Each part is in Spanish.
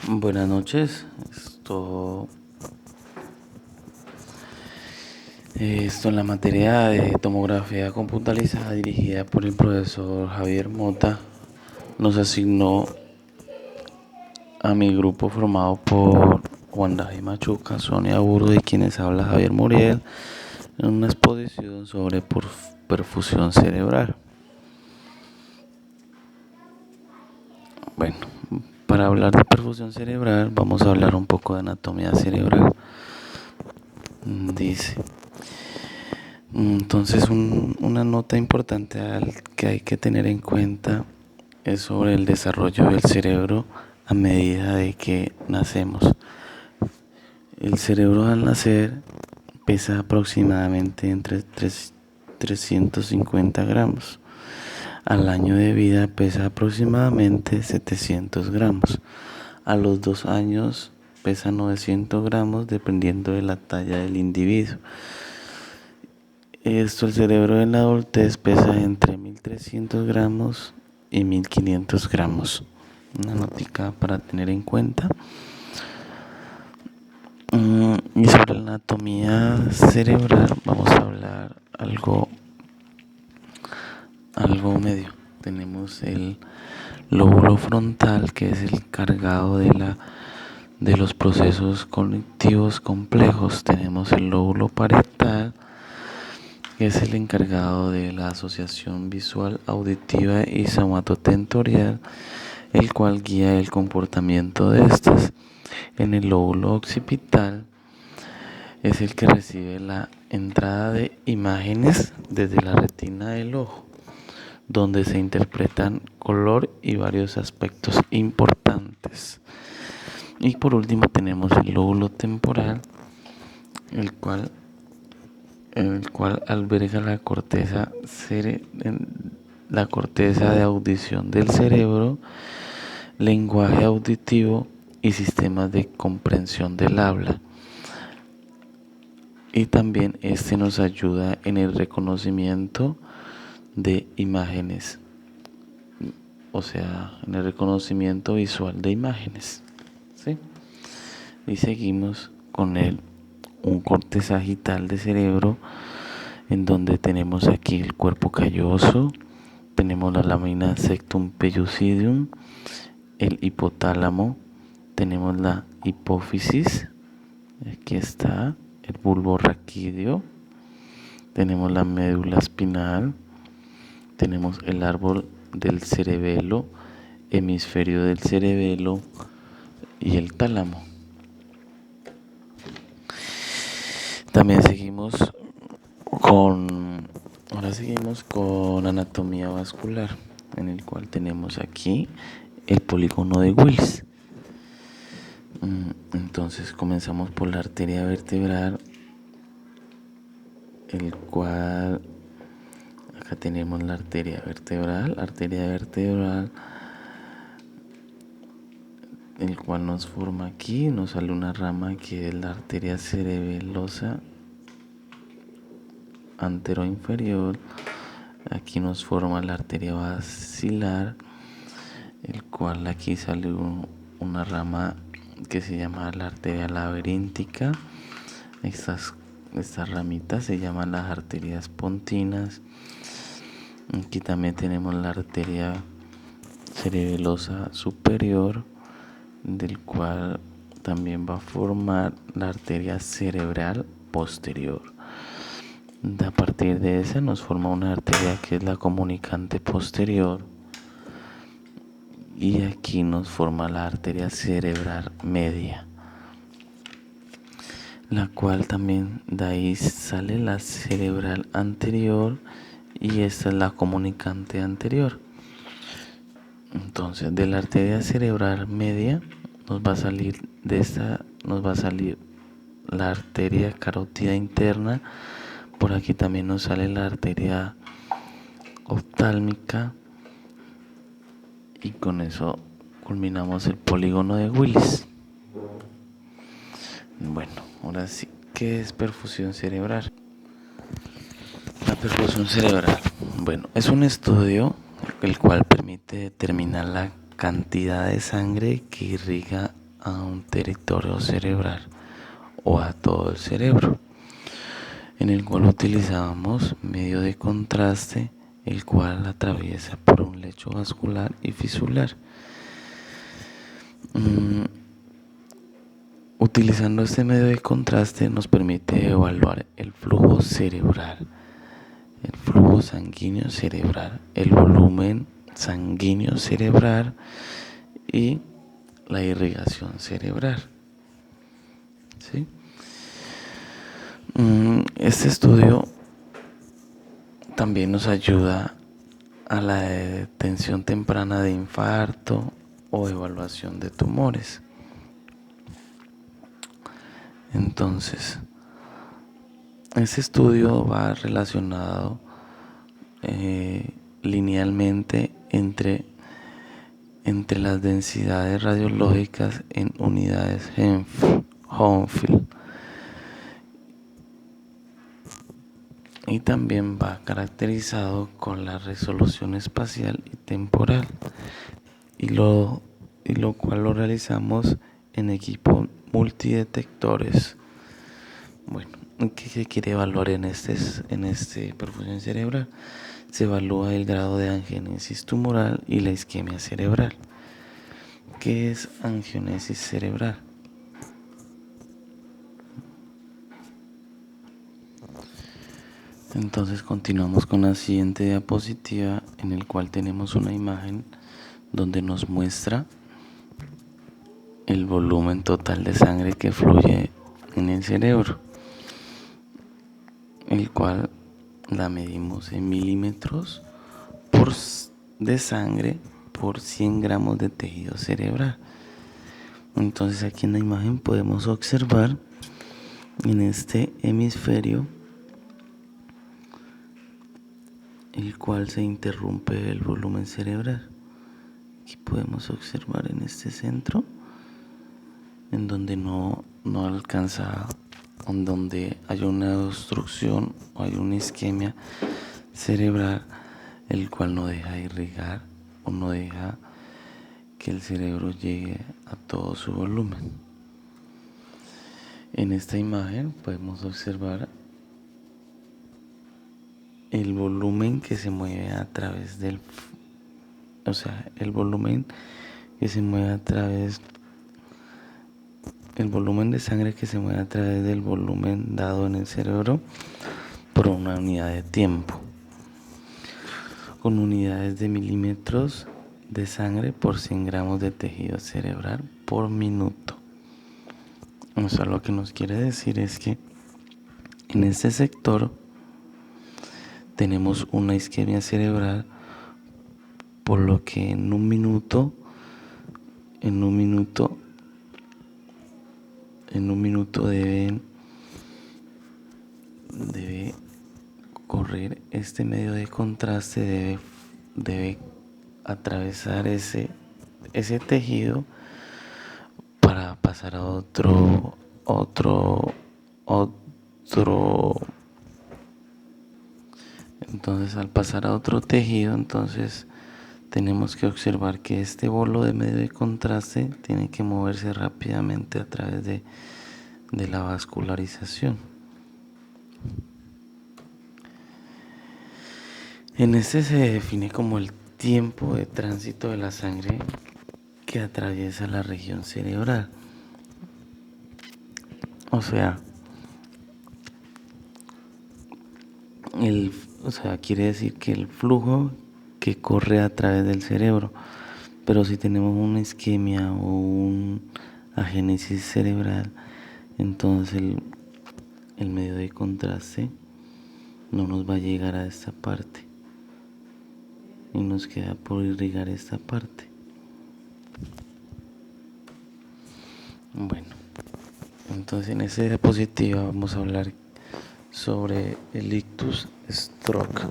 Buenas noches. Esto en la materia de tomografía computarizada dirigida por el profesor Javier Mota nos asignó a mi grupo formado por Juan David Machuca, Sonia Burro y quienes habla Javier Muriel en una exposición sobre perfusión cerebral. Bueno, para hablar de perfusión cerebral vamos a hablar un poco de anatomía cerebral. Dice, entonces una nota importante que hay que tener en cuenta es sobre el desarrollo del cerebro a medida de que nacemos. El cerebro al nacer pesa aproximadamente entre 350 gramos. Al año de vida pesa aproximadamente 700 gramos. A los 2 años pesa 900 gramos dependiendo de la talla del individuo. El cerebro en la adultez pesa entre 1300 gramos y 1500 gramos. Una notica para tener en cuenta. Y sobre la anatomía cerebral vamos a hablar algo medio. Tenemos el lóbulo frontal, que es el encargado de los procesos cognitivos complejos. Tenemos el lóbulo parietal, que es el encargado de la asociación visual, auditiva y somatotentorial, el cual guía el comportamiento de estas. En el lóbulo occipital es el que recibe la entrada de imágenes desde la retina del ojo, donde se interpretan color y varios aspectos importantes. Y por último tenemos el lóbulo temporal, el cual alberga la corteza de audición del cerebro, lenguaje auditivo y sistemas de comprensión del habla. Y también este nos ayuda en el reconocimiento de imágenes, o sea, en el reconocimiento visual de imágenes, ¿sí? Y seguimos con un corte sagital de cerebro, en donde tenemos aquí el cuerpo calloso, tenemos la lámina sectum pellucidum, el hipotálamo, tenemos la hipófisis, aquí está el bulbo raquídeo, tenemos la médula espinal, tenemos el árbol del cerebelo, hemisferio del cerebelo y el tálamo. También seguimos con anatomía vascular, en el cual tenemos aquí el polígono de Willis. Entonces comenzamos por la arteria vertebral, el cual acá tenemos la arteria vertebral, el cual nos forma aquí, nos sale una rama que es la arteria cerebelosa anteroinferior. Aquí nos forma la arteria basilar, el cual aquí sale una rama que se llama la arteria laberíntica. Estas ramitas se llaman las arterias pontinas. Aquí también tenemos la arteria cerebelosa superior, del cual también va a formar la arteria cerebral posterior. A partir de esa nos forma una arteria que es la comunicante posterior, y aquí nos forma la arteria cerebral media, la cual también de ahí sale la cerebral anterior, y esta es la comunicante anterior. Entonces de la arteria cerebral media nos va a salir la arteria carótida interna. Por aquí también nos sale la arteria oftálmica, y con eso culminamos el polígono de Willis. Bueno, ahora sí, ¿qué es perfusión cerebral? La perfusión cerebral, bueno, es un estudio el cual permite determinar la cantidad de sangre que irriga a un territorio cerebral o a todo el cerebro, en el cual utilizamos medio de contraste, el cual atraviesa por un lecho vascular y fisular. Utilizando este medio de contraste nos permite evaluar el flujo cerebral, el flujo sanguíneo cerebral, el volumen sanguíneo cerebral y la irrigación cerebral. ¿Sí? Este estudio también nos ayuda a la detención temprana de infarto o evaluación de tumores. Entonces, este estudio va relacionado linealmente entre las densidades radiológicas en unidades Hounsfield, y también va caracterizado con la resolución espacial y temporal, y lo cual lo realizamos en equipo multidetectores. Bueno, ¿qué se quiere evaluar en este perfusión cerebral? Se evalúa el grado de angiogenesis tumoral y la isquemia cerebral. ¿Qué es angiogenesis cerebral? Entonces continuamos con la siguiente diapositiva, en el cual tenemos una imagen donde nos muestra el volumen total de sangre que fluye en el cerebro, el cual la medimos en milímetros de sangre por 100 gramos de tejido cerebral. Entonces aquí en la imagen podemos observar en este hemisferio, el cual se interrumpe el volumen cerebral. Aquí podemos observar en este centro, en donde no alcanza, en donde hay una obstrucción o hay una isquemia cerebral, el cual no deja irrigar o no deja que el cerebro llegue a todo su volumen. En esta imagen podemos observar el volumen que se mueve a través el volumen de sangre que se mueve a través del volumen dado en el cerebro por una unidad de tiempo, con unidades de milímetros de sangre por 100 gramos de tejido cerebral por minuto. O sea, lo que nos quiere decir es que en este sector tenemos una isquemia cerebral, por lo que en un minuto debe correr este medio de contraste, debe atravesar ese tejido para pasar a otro. Entonces, al pasar a otro tejido, entonces tenemos que observar que este bolo de medio de contraste tiene que moverse rápidamente a través de la vascularización. En este se define como el tiempo de tránsito de la sangre que atraviesa la región cerebral. O sea, quiere decir que el flujo que corre a través del cerebro. Pero si tenemos una isquemia o una agénesis cerebral, entonces el medio de contraste no nos va a llegar a esta parte y nos queda por irrigar esta parte. Bueno, entonces en esta diapositiva vamos a hablar sobre el ictus stroke.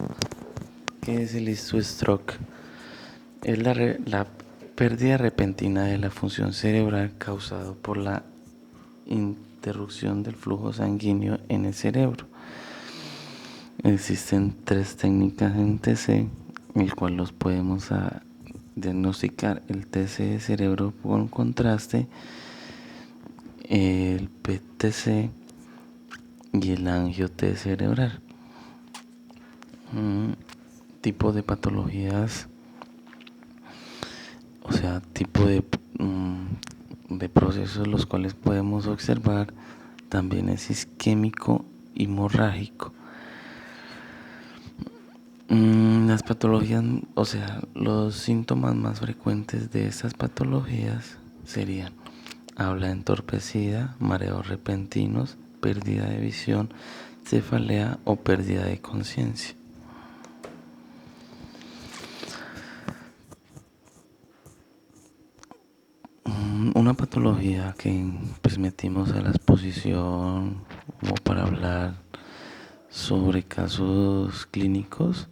¿Qué es el ictus stroke? Es la pérdida repentina de la función cerebral causada por la interrupción del flujo sanguíneo en el cerebro. Existen 3 técnicas en TC, el cual los podemos diagnosticar: el TC de cerebro con contraste, el PTC y el angio-T cerebral. Tipo de patologías, o sea, tipo de procesos los cuales podemos observar también es isquémico y hemorrágico. Las patologías, o sea, los síntomas más frecuentes de estas patologías serían habla entorpecida, mareos repentinos, pérdida de visión, cefalea o pérdida de conciencia. Una patología que pues metimos a la exposición como para hablar sobre casos clínicos,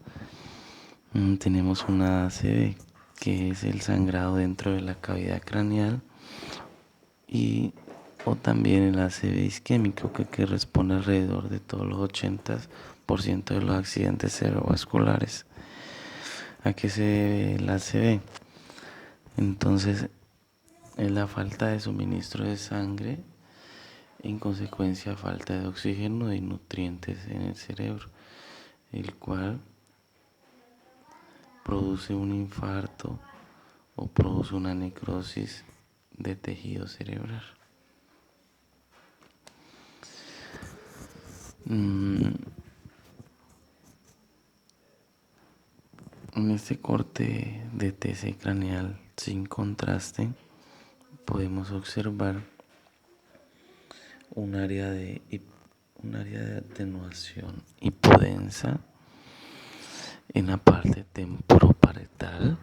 tenemos una ACV, que es el sangrado dentro de la cavidad craneal, y o también el ACV isquémico, que responde alrededor de todos los 80% de los accidentes cerebrovasculares. ¿A qué se debe el ACV? Entonces, es la falta de suministro de sangre, en consecuencia falta de oxígeno y nutrientes en el cerebro, el cual produce un infarto o produce una necrosis de tejido cerebral. En este corte de TC craneal sin contraste podemos observar un área de atenuación hipodensa en la parte temporoparietal,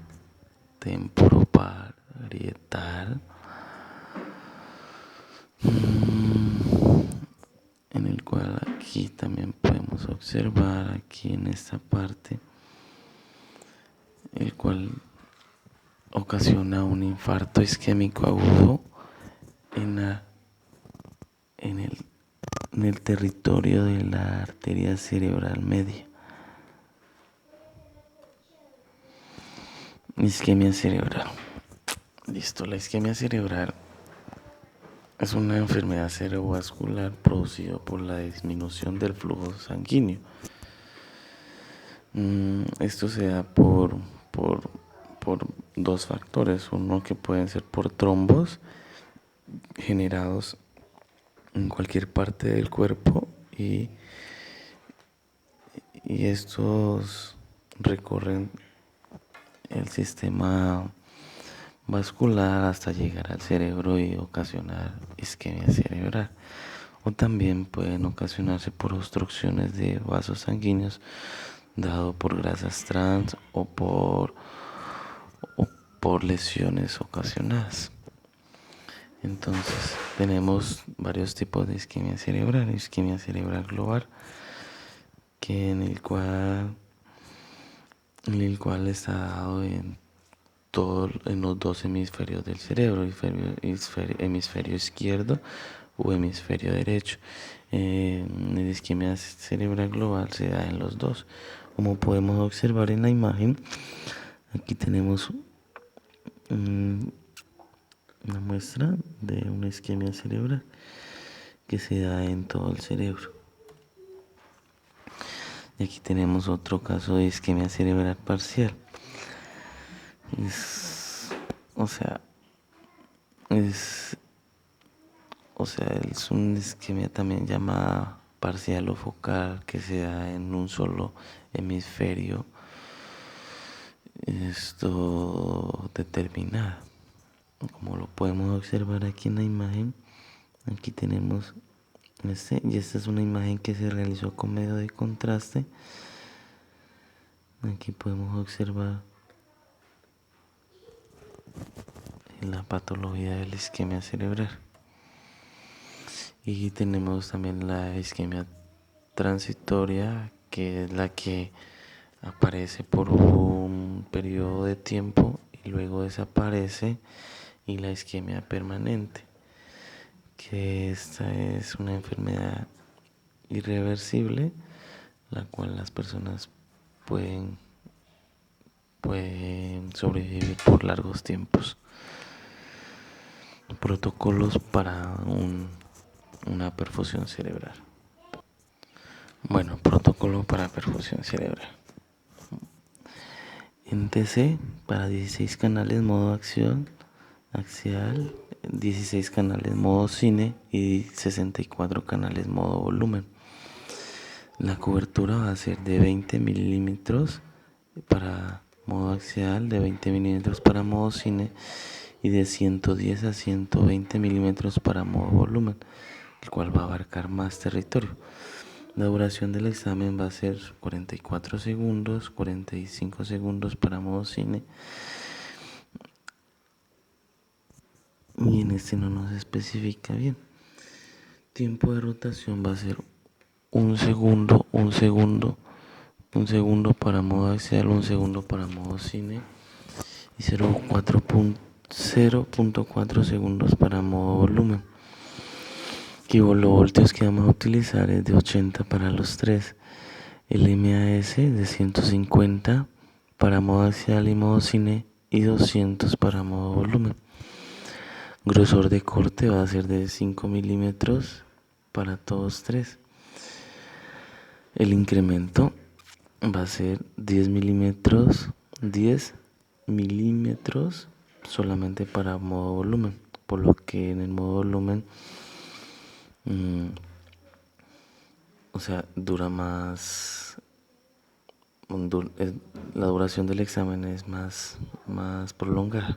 en el cual aquí también podemos observar, aquí en esta parte, el cual ocasiona un infarto isquémico agudo en el territorio de la arteria cerebral media. Isquemia cerebral. Listo, la isquemia cerebral es una enfermedad cerebrovascular producida por la disminución del flujo sanguíneo. Esto se da por dos factores. Uno, que pueden ser por trombos generados en cualquier parte del cuerpo, y estos recorren el sistema vascular hasta llegar al cerebro y ocasionar isquemia cerebral. O también pueden ocasionarse por obstrucciones de vasos sanguíneos dado por grasas trans o por lesiones ocasionadas. Entonces tenemos varios tipos de isquemia cerebral. Isquemia cerebral global, en el cual está dado en los dos hemisferios del cerebro, hemisferio izquierdo o hemisferio derecho. La isquemia cerebral global se da en los dos. Como podemos observar en la imagen, aquí tenemos una muestra de una isquemia cerebral que se da en todo el cerebro. Y aquí tenemos otro caso de isquemia cerebral parcial. Es una isquemia también llamada parcial o focal, que se da en un solo hemisferio determinado. Como lo podemos observar aquí en la imagen, aquí tenemos y esta es una imagen que se realizó con medio de contraste. Aquí podemos observar la patología de la isquemia cerebral. Y tenemos también la isquemia transitoria, que es la que aparece por un periodo de tiempo y luego desaparece, y la isquemia permanente, que esta es una enfermedad irreversible, la cual las personas pueden sobrevivir por largos tiempos. Protocolos para una perfusión cerebral. Bueno, protocolo para perfusión cerebral. En TC para 16 canales modo acción axial, 16 canales modo cine y 64 canales modo volumen. La cobertura va a ser de 20 milímetros para modo axial, de 20 milímetros para modo cine y de 110 a 120 milímetros para modo volumen, el cual va a abarcar más territorio. La duración del examen va a ser 44 segundos, 45 segundos para modo cine. Y en este no nos especifica bien. Tiempo de rotación va a ser un segundo, un segundo, un segundo para modo axial, un segundo para modo cine y 0.4 segundos para modo volumen. Kilovoltios que vamos a utilizar es de 80 para los tres. El MAS de 150 para modo axial y modo cine y 200 para modo volumen. Grosor de corte va a ser de 5 milímetros para todos tres. El incremento va a ser 10 milímetros solamente para modo volumen, por lo que en el modo volumen o sea, dura más, la duración del examen es más prolongada.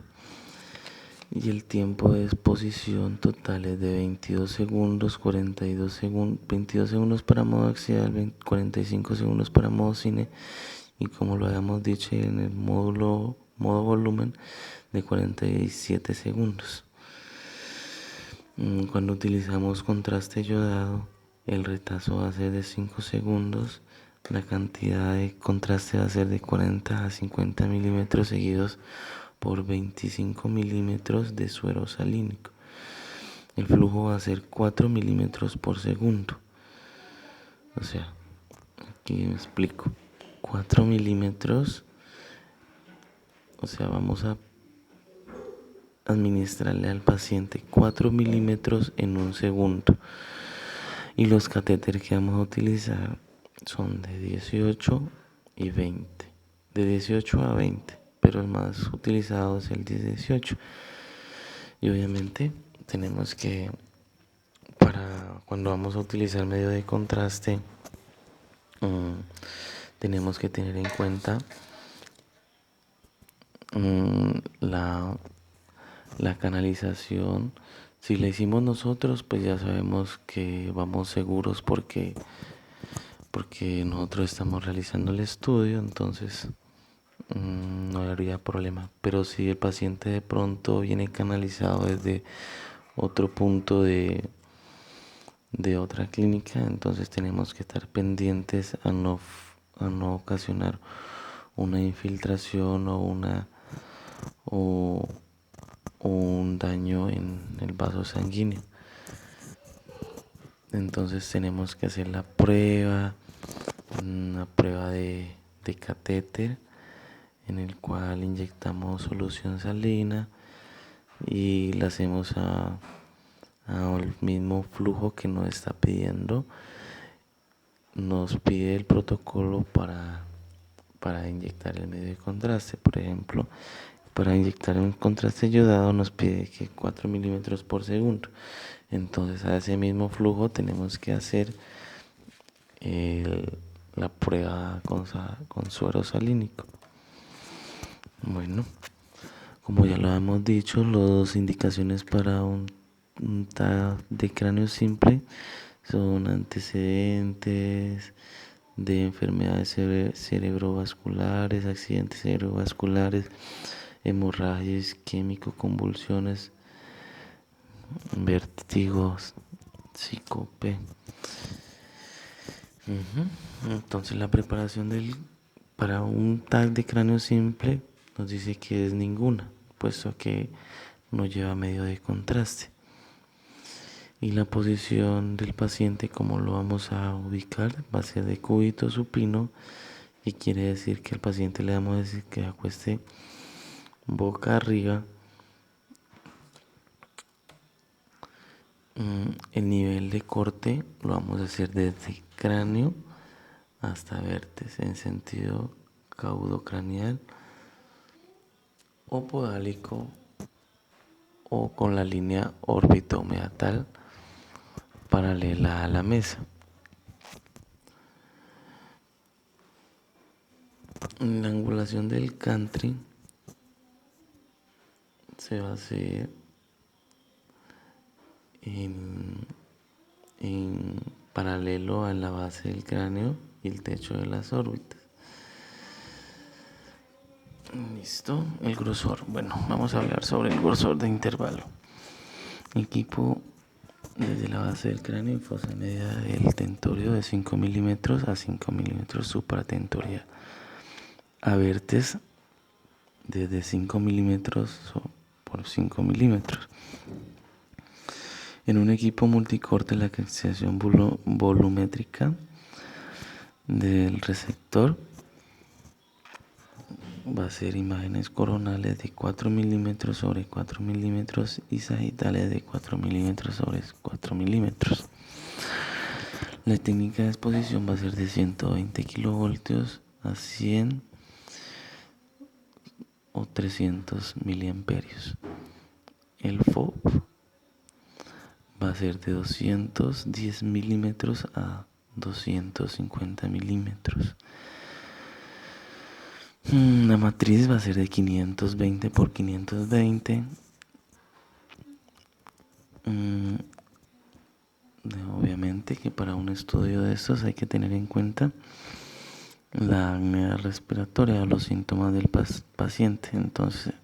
Y el tiempo de exposición total es de 22 segundos, 22 segundos para modo axial, 45 segundos para modo cine y como lo habíamos dicho en el modo volumen de 47 segundos. Cuando utilizamos contraste yodado, el retazo va a ser de 5 segundos, la cantidad de contraste va a ser de 40 a 50 milímetros seguidos por 25 milímetros de suero salínico. El flujo va a ser 4 milímetros por segundo. O sea, aquí me explico. 4 milímetros, o sea, vamos a administrarle al paciente 4 milímetros en un segundo. Y los catéteres que vamos a utilizar son de 18 y 20. De 18 a 20, pero el más utilizado es el de 18. Y obviamente tenemos que, para cuando vamos a utilizar medio de contraste, tenemos que tener en cuenta la canalización. Si la hicimos nosotros, pues ya sabemos que vamos seguros porque nosotros estamos realizando el estudio, entonces no habría problema. Pero si el paciente de pronto viene canalizado desde otro punto de otra clínica, entonces tenemos que estar pendientes a no ocasionar una infiltración o un daño en el vaso sanguíneo. Entonces tenemos que hacer la prueba, una prueba de catéter en el cual inyectamos solución salina y la hacemos al mismo flujo que nos está pidiendo. Nos pide el protocolo para inyectar el medio de contraste. Por ejemplo, para inyectar un contraste yodado nos pide que 4 milímetros por segundo. Entonces a ese mismo flujo tenemos que hacer la prueba con suero salínico. Bueno, como ya lo hemos dicho, las indicaciones para un TAC de cráneo simple son antecedentes de enfermedades cerebrovasculares, accidentes cerebrovasculares, hemorragia isquémico, convulsiones, vértigos, síncope. Entonces la preparación para un TAC de cráneo simple nos dice que es ninguna, puesto que no lleva medio de contraste. Y la posición del paciente, como lo vamos a ubicar, va a ser de cúbito supino, y quiere decir que al paciente le vamos a decir que acueste boca arriba El nivel de corte lo vamos a hacer desde cráneo hasta vértice en sentido caudocraneal o podálico o con la línea órbito-meatal paralela a la mesa. La angulación del country se va a hacer en paralelo a la base del cráneo y el techo de las órbitas. Listo, el grosor. Bueno, vamos a hablar sobre el grosor de intervalo. Equipo desde la base del cráneo en fosa media del tentorio de 5 milímetros a 5 milímetros supratentorial. A vértice desde 5 milímetros por 5 milímetros. En un equipo multicorte, la excitación volumétrica del receptor va a ser imágenes coronales de 4 milímetros sobre 4 milímetros y sagitales de 4 milímetros sobre 4 milímetros. La técnica de exposición va a ser de 120 kilovoltios a 100 o 300 miliamperios. El FOV va a ser de 210 milímetros a 250 milímetros. La matriz va a ser de 520 por 520. Obviamente que para un estudio de estos hay que tener en cuenta la apnea respiratoria o los síntomas del paciente. Entonces,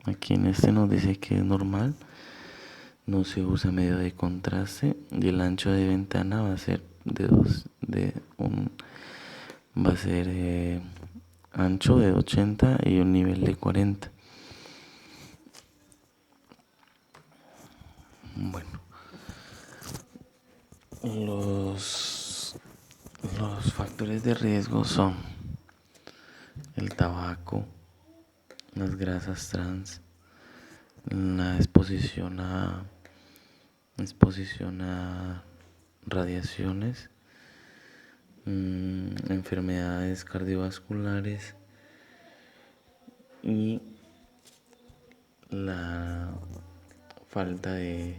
aquí en este nos dice que es normal, no se usa medio de contraste y el ancho de ventana va a ser ancho de 80 y un nivel de 40. Bueno, los factores de riesgo son el tabaco, las grasas trans, la exposición a radiaciones, enfermedades cardiovasculares y la falta de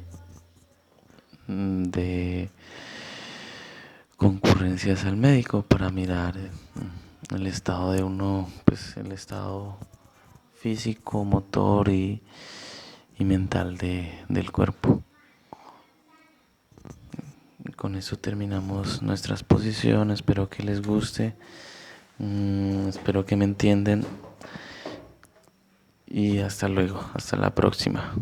concurrencias al médico para mirar el estado de uno, pues el estado físico, motor y mental del cuerpo. Con eso terminamos nuestra exposición. Espero que les guste. Espero que me entiendan. Y hasta luego. Hasta la próxima.